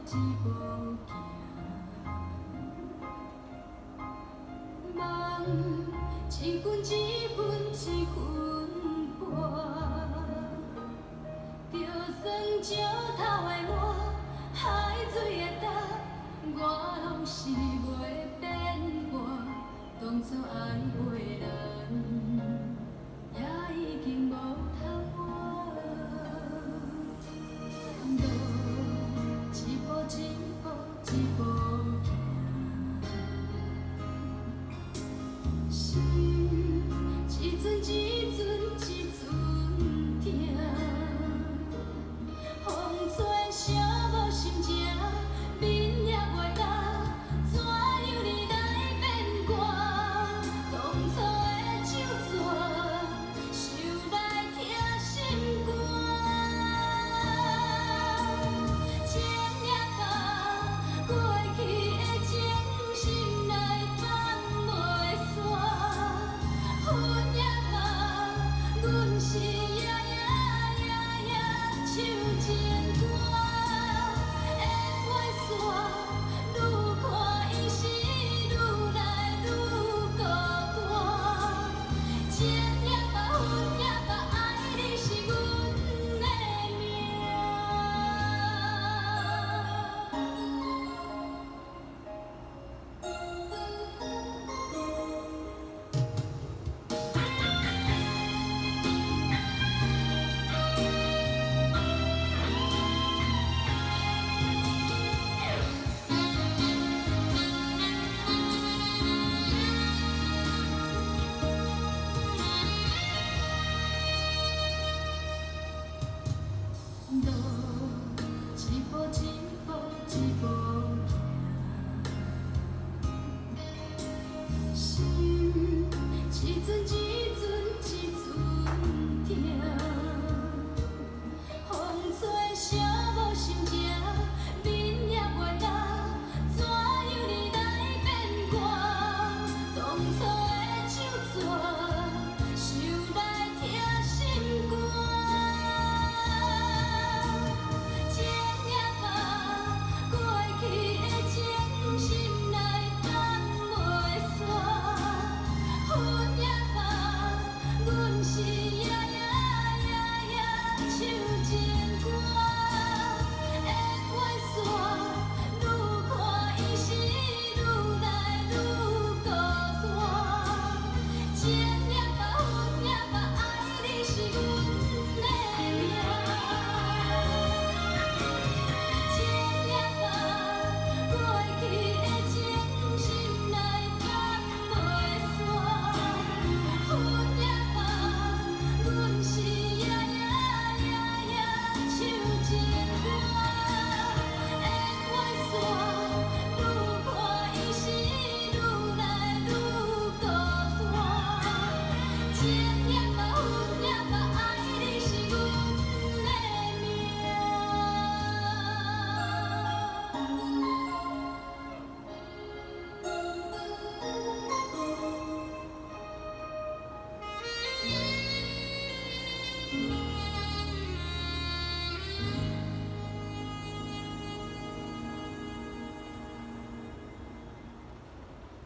一步行，梦一分一分一分破，就算石头会磨，海水会干，我拢是袂变卦。当初爱过的人，也已经无通换。路一步一步一步行，心一寸一寸一寸疼。风吹伤无心情，面也袂干，怎样你来变卦？当初的酒醉，想来疼心肝。情也放，过去的情心内放袂散。恨也放，阮是。